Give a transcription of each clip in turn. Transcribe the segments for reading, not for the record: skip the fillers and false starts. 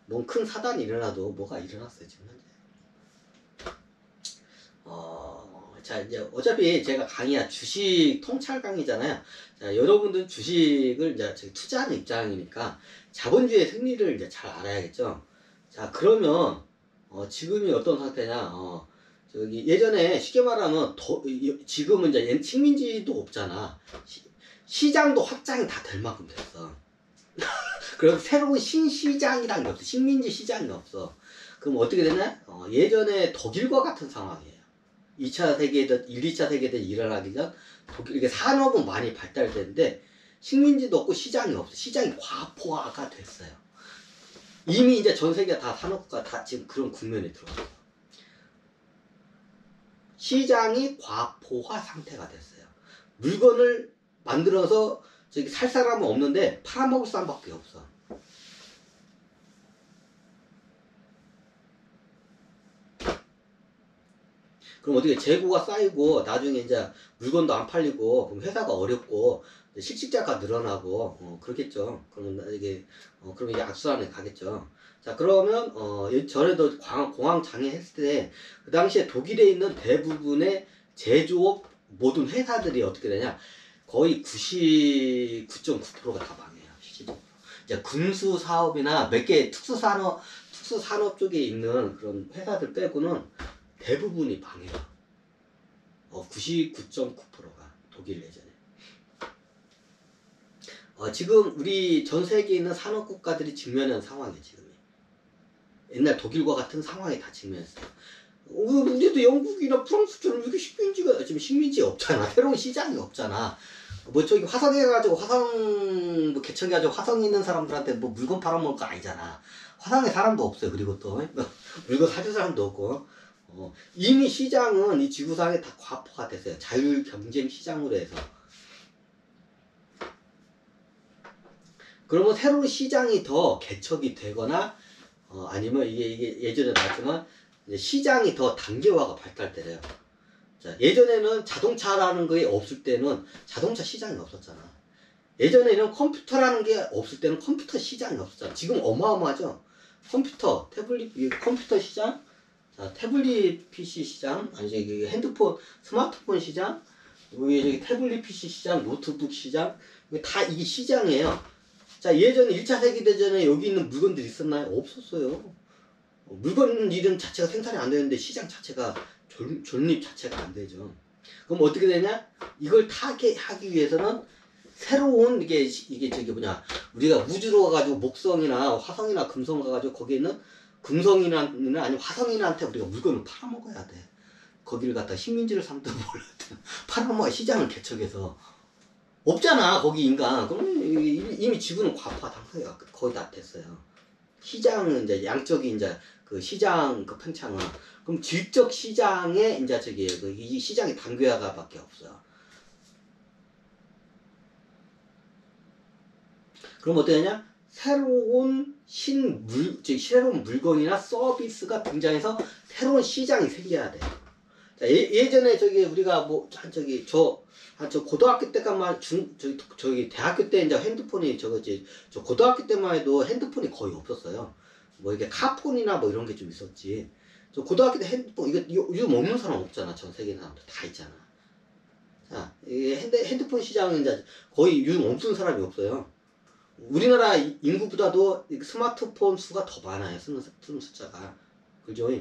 뭔 큰 사단이 일어나도 뭐가 일어났어요 지금 현재. 자 이제 어차피 제가 강의야 주식 통찰 강의잖아요. 자 여러분들 주식을 이제 투자하는 입장이니까 자본주의 승리를 이제 잘 알아야겠죠. 자 그러면 지금이 어떤 상태냐? 저기 예전에 쉽게 말하면 지금은 이제 식민지도 없잖아. 시장도 확장이 다 될 만큼 됐어. 그래서 새로운 신시장이란 게 없어. 식민지 시장이 없어. 그럼 어떻게 되냐? 예전에 독일과 같은 상황이에요. 2차 세계대전, 1, 2차 세계대전 일어나기 전 독일, 이게 산업은 많이 발달됐는데 식민지도 없고 시장이 없어. 시장이 과포화가 됐어요. 이미 이제 전 세계가 다 산업과 다 지금 그런 국면에 들어왔어요. 시장이 과포화 상태가 됐어요. 물건을 만들어서 저기 살 사람은 없는데 팔아먹을 사람밖에 없어. 그럼 어떻게 재고가 쌓이고 나중에 이제 물건도 안 팔리고 그럼 회사가 어렵고 실직자가 늘어나고 그렇겠죠. 그러면 이게 그럼 이제 악순환에 가겠죠. 자 그러면 전에도 공황 장애 했을 때 그 당시에 독일에 있는 대부분의 제조업 모든 회사들이 어떻게 되냐 거의 99.9%가 다 망해요. 실질적으로. 이제 군수 사업이나 몇 개 특수 산업 쪽에 있는 그런 회사들 빼고는 대부분이 망해요. 99.9%가 독일 예전에. 지금 우리 전 세계에 있는 산업 국가들이 직면한 상황이에요. 지금이. 옛날 독일과 같은 상황에 다 직면했어요. 우리도 영국이나 프랑스처럼 이렇게 식민지가 지금 식민지 없잖아. 새로운 시장이 없잖아. 뭐 저기 화성해가지고 화성 뭐 개척해가지고 화성에 있는 사람들한테 뭐 물건 팔아먹을 거 아니잖아. 화성에 사람도 없어요. 그리고 또 물건 사줄 사람도 없고. 이미 시장은 이 지구상에 다 과포가 됐어요. 자율 경쟁 시장으로 해서. 그러면 새로운 시장이 더 개척이 되거나 아니면 이게 예전에 나왔지만 시장이 더 단계화가 발달되래요. 자, 예전에는 자동차라는 게 없을 때는 자동차 시장이 없었잖아. 예전에는 컴퓨터라는 게 없을 때는 컴퓨터 시장이 없었잖아. 지금 어마어마하죠. 컴퓨터, 태블릿, 컴퓨터 시장, 자, 태블릿 PC 시장, 아니 핸드폰, 스마트폰 시장, 여기 태블릿 PC 시장, 노트북 시장, 다 이게 시장이에요. 자, 예전에 1차 세계대전에 여기 있는 물건들이 있었나요? 없었어요. 물건 이름 자체가 생산이 안 되는데 시장 자체가 존립 자체가 안 되죠. 그럼 어떻게 되냐? 이걸 타개하기 위해서는 새로운 이게 저기 뭐냐 우리가 우주로 가가지고 목성이나 화성이나 금성 가가지고 거기에 있는 금성이나 아니면 화성인한테 우리가 물건을 팔아먹어야 돼. 거기를 갖다 식민지를 삼든 몰라든 팔아먹어야 시장을 개척해서 없잖아 거기 인간. 그럼 이미 지구는 과포화 상태가 거의 다 됐어요. 시장은 이제 양쪽이 이제 그 시장 그 팽창은 그럼 질적 시장에 이제 저기 이 시장이 단계화가밖에 없어요. 그럼 어떻게 되냐? 새로운 새로운 물건이나 서비스가 등장해서 새로운 시장이 생겨야 돼요. 자, 예전에 저기 우리가 뭐 저 고등학교 때까만 저기 대학교 때 이제 핸드폰이 저 고등학교 때만 해도 핸드폰이 거의 없었어요. 뭐 이게 카폰이나 뭐 이런 게 좀 있었지. 저 고등학교 때 핸드폰 이거 요즘 없는 사람 없잖아. 전 세계 사람들 다 있잖아. 자, 이 핸드폰 시장은 이제 거의 요즘 없는 사람이 없어요. 우리나라 인구보다도 스마트폰 수가 더 많아요. 쓰는 숫자가. 그죠?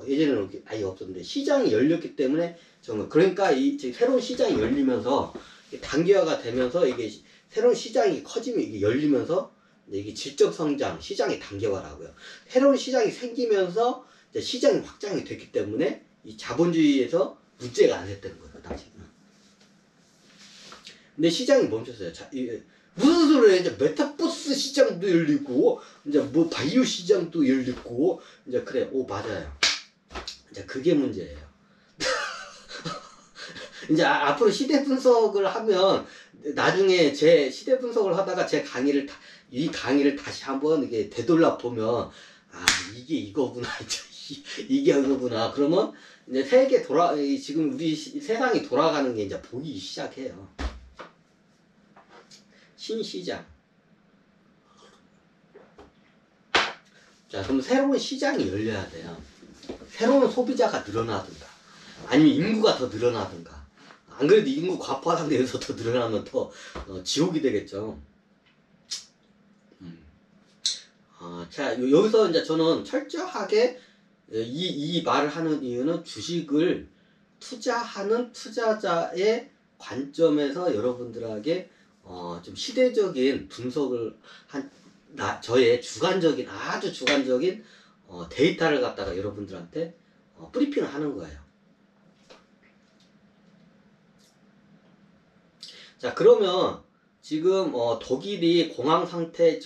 예전에는 아예 없었는데 시장이 열렸기 때문에 정말 그러니까 이 새로운 시장이 열리면서 단계화가 되면서 이게 새로운 시장이 커지면 이게 열리면서 이게 질적 성장, 시장의 단계화라고요. 새로운 시장이 생기면서 이제 시장이 확장이 됐기 때문에 이 자본주의에서 문제가 안 됐다는 거예요. 그 당시에는. 근데 시장이 멈췄어요. 무슨 소리야? 이제 메타버스 시장도 열리고, 이제 뭐 바이오 시장도 열리고, 이제 그래. 오, 맞아요. 이제 그게 문제예요. 이제 앞으로 시대 분석을 하면, 나중에 제 시대 분석을 하다가 이 강의를 다시 한번 이게 되돌려 보면, 아, 이게 이거구나. 이게 이거구나. 그러면, 이제 지금 우리 세상이 돌아가는 게 이제 보이기 시작해요. 신시장. 자, 그럼 새로운 시장이 열려야 돼요. 새로운 소비자가 늘어나든가, 아니면 인구가 더 늘어나든가. 안 그래도 인구 과포화 상태에서 더 늘어나면 더 지옥이 되겠죠. 자, 여기서 이제 저는 철저하게 이 말을 하는 이유는 주식을 투자하는 투자자의 관점에서 여러분들에게 좀 시대적인 분석을 한 저의 주관적인 아주 주관적인 데이터를 갖다가 여러분들한테 브리핑을 하는 거예요. 자, 그러면 지금 독일이 공황 상태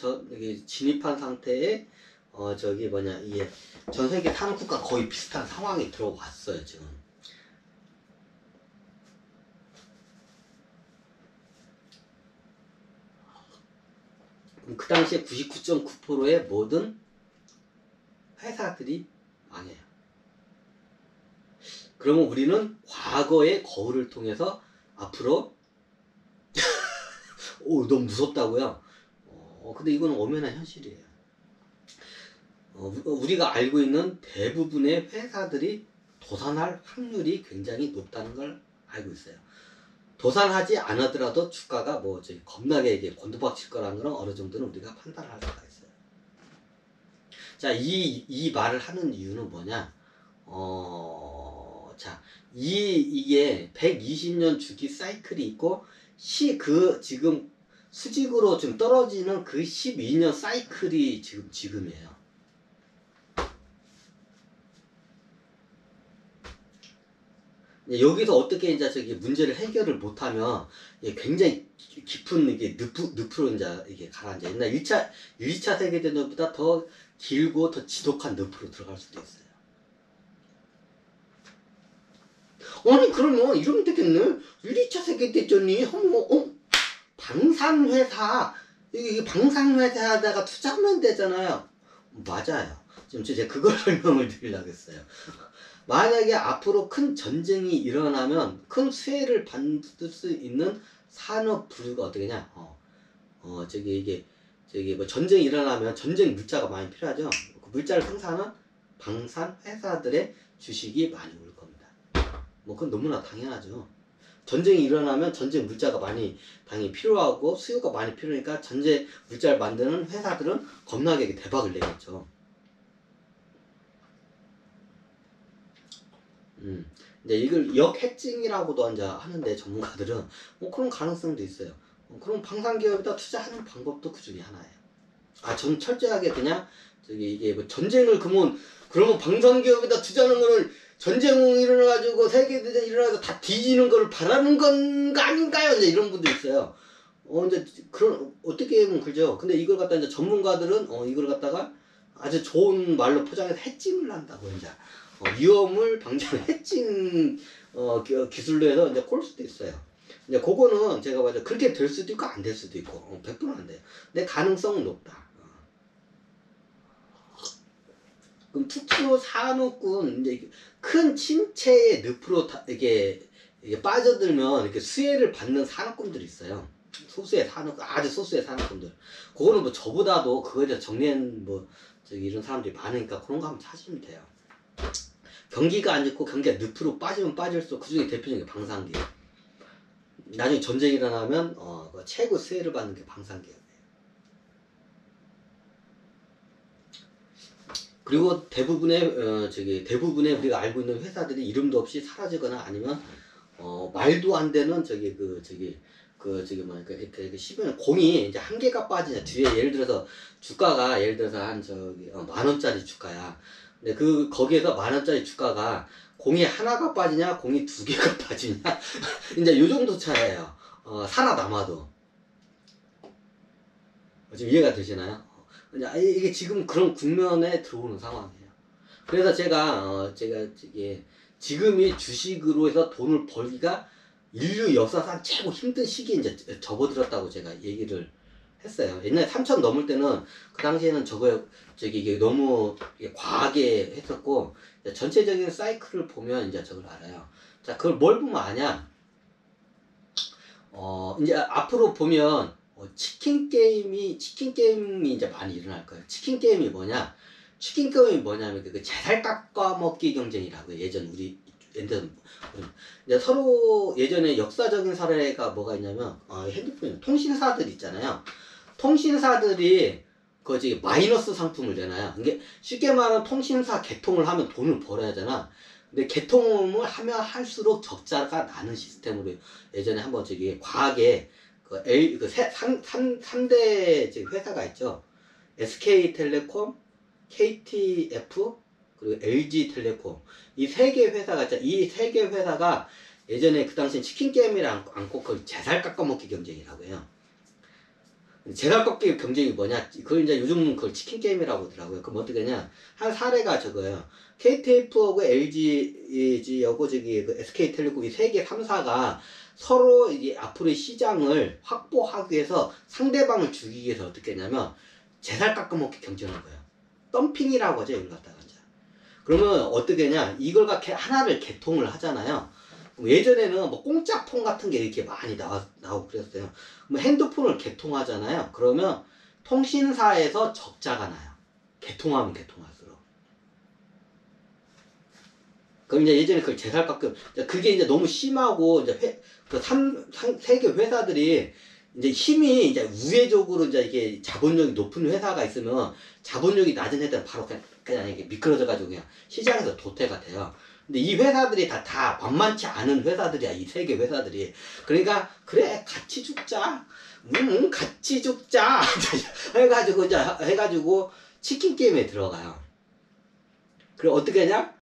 진입한 상태에 저기 뭐냐 이게 전 세계 산업국가 거의 비슷한 상황이 들어왔어요 지금. 그 당시에 99.9%의 모든 회사들이 망해요. 그러면 우리는 과거의 거울을 통해서 앞으로 오, 너무 무섭다고요? 근데 이건 엄연한 현실이에요. 우리가 알고 있는 대부분의 회사들이 도산할 확률이 굉장히 높다는 걸 알고 있어요. 도산하지 않았더라도 주가가 뭐 저기 겁나게 이게 곤두박질 거라는 건 어느 정도는 우리가 판단을 할 수가 있어요. 자, 이 말을 하는 이유는 뭐냐? 자, 이게 120년 주기 사이클이 있고 지금 수직으로 좀 떨어지는 그 12년 사이클이 지금이에요. 여기서 어떻게 이제 저기 문제를 해결을 못하면 굉장히 깊은 이게 늪으로 이게 가라앉아. 옛날 1차 세계대전보다 더 길고 더 지독한 늪으로 들어갈 수도 있어요. 아니, 그러면 이러면 되겠네. 2차 세계대전이 방산회사, 이게 방산회사에다가 투자하면 되잖아요. 맞아요. 지금 제가 그걸 설명을 드리려고 했어요. 만약에 앞으로 큰 전쟁이 일어나면 큰 수혜를 받을 수 있는 산업 부류가 어떻게냐? 저기 뭐 전쟁이 일어나면 전쟁 물자가 많이 필요하죠. 그 물자를 생산하는 방산 회사들의 주식이 많이 오를 겁니다. 뭐 그건 너무나 당연하죠. 전쟁이 일어나면 전쟁 물자가 많이 당연히 필요하고 수요가 많이 필요하니까 전쟁 물자를 만드는 회사들은 겁나게 대박을 내겠죠. 이제 이걸 역해칭이라고도 이제 하는데 전문가들은 그런 가능성도 있어요. 그럼 방산기업에다 투자하는 방법도 그 중에 하나예요. 전 철저하게 그냥 이게 뭐 전쟁을 그러면 방산기업에다 투자하는 거는 전쟁이 일어나가지고 세계대전 일어나서 다 뒤지는 거를 바라는 건가 아닌가요? 이제 이런 분도 있어요. 이제 어떻게 보면 그죠. 근데 이걸 갖다 이제 전문가들은 이걸 갖다가 아주 좋은 말로 포장해서 해칭을 한다고 이제. 위험을 방지하는 해칭 기술로 해서 이제 콜 수도 있어요. 이제 그거는 제가 봐도 그렇게 될 수도 있고 안 될 수도 있고 100%는 안 돼요. 근데 가능성은 높다. 그럼 특수 산업군 이제 큰 침체의 늪으로 이게 빠져들면 이렇게 수혜를 받는 산업군들이 있어요. 아주 소수의 산업군들. 그거는 뭐 저보다도 그거에 대해 정리한 이런 사람들이 많으니까 그런 거 한번 찾으면 돼요. 경기가 안 좋고 경기가 늪으로 빠지면 빠질수록 그 중에 대표적인 게 방산기업. 나중에 전쟁이 일어나면 최고 수혜를 받는 게 방산기업이에요. 그리고 대부분의 우리가 알고 있는 회사들이 이름도 없이 사라지거나 아니면 말도 안 되는 공이 이제 한 개가 빠지냐 뒤에 예를 들어서 주가가 한 10,000원짜리 주가야. 근데 거기에서 10,000원짜리 주가가 공이 하나가 빠지냐 공이 2개가 빠지냐 이제 요 정도 차이에요. 살아남아도. 지금 이해가 되시나요? 이게 지금 그런 국면에 들어오는 상황이에요. 그래서 제가 지금이 주식으로 해서 돈을 벌기가 인류 역사상 최고 힘든 시기에 이제 접어들었다고 제가 얘기를 했어요. 옛날에 3,000 넘을 때는 그 당시에는 이게 너무 과하게 했었고 전체적인 사이클을 보면 이제 저걸 알아요. 자, 그걸 뭘 보면 아냐? 이제 앞으로 보면 치킨 게임이 이제 많이 일어날 거예요. 치킨 게임이 뭐냐? 치킨 게임이 뭐냐면 그 제살 깎아먹기 경쟁이라고요. 예전 우리 이제 서로 예전에 역사적인 사례가 뭐가 있냐면 핸드폰 통신사들 있잖아요. 통신사들이 거지 마이너스 상품을 내놔요. 이게 쉽게 말하면 통신사 개통을 하면 돈을 벌어야 되나. 근데 개통을 하면 할수록 적자가 나는 시스템으로 예전에 한번 저기 과하게 그 L 그 3대 회사가 있죠. SK텔레콤, KTF 그리고 LG텔레콤 이 세 개 회사가 있죠. 이 세 개 회사가 예전에 그 당시에 치킨 게임이랑 안고 그걸 제살 깎아먹기 경쟁이라고 해요. 제살 깎기 경쟁이 뭐냐? 그걸 이제 요즘은 그걸 치킨 게임이라고 하더라고요. 그럼 어떻게 하냐? 한 사례가 저거예요. KTF하고 LG하고 저기 그 SK텔레콤 이 세 개 3사가 서로 이제 앞으로의 시장을 확보하기 위해서 상대방을 죽이기 위해서 어떻게 했냐면 제살 깎아먹기 경쟁한 거예요. 덤핑이라고 하죠, 이걸 갖다가 이제. 그러면 어떻게 하냐? 이걸 하나를 개통을 하잖아요. 예전에는 뭐 공짜폰 같은 게 이렇게 많이 나오고 그랬어요. 뭐 핸드폰을 개통하잖아요. 그러면 통신사에서 적자가 나요. 개통하면 개통할수록. 그럼 이제 예전에 그걸 제살 깎음, 그게 이제 너무 심하고, 이제 세 개 회사들이 이제 힘이 이제 우회적으로 이제 이게 자본력이 높은 회사가 있으면 자본력이 낮은 회사는 바로 그냥 이게 미끄러져가지고 그냥 시장에서 도태가 돼요. 근데 이 회사들이 다 만만치 않은 회사들이야, 이 세 개 회사들이. 그러니까, 그래, 같이 죽자. 같이 죽자. 해가지고 치킨 게임에 들어가요. 그래, 어떻게 하냐?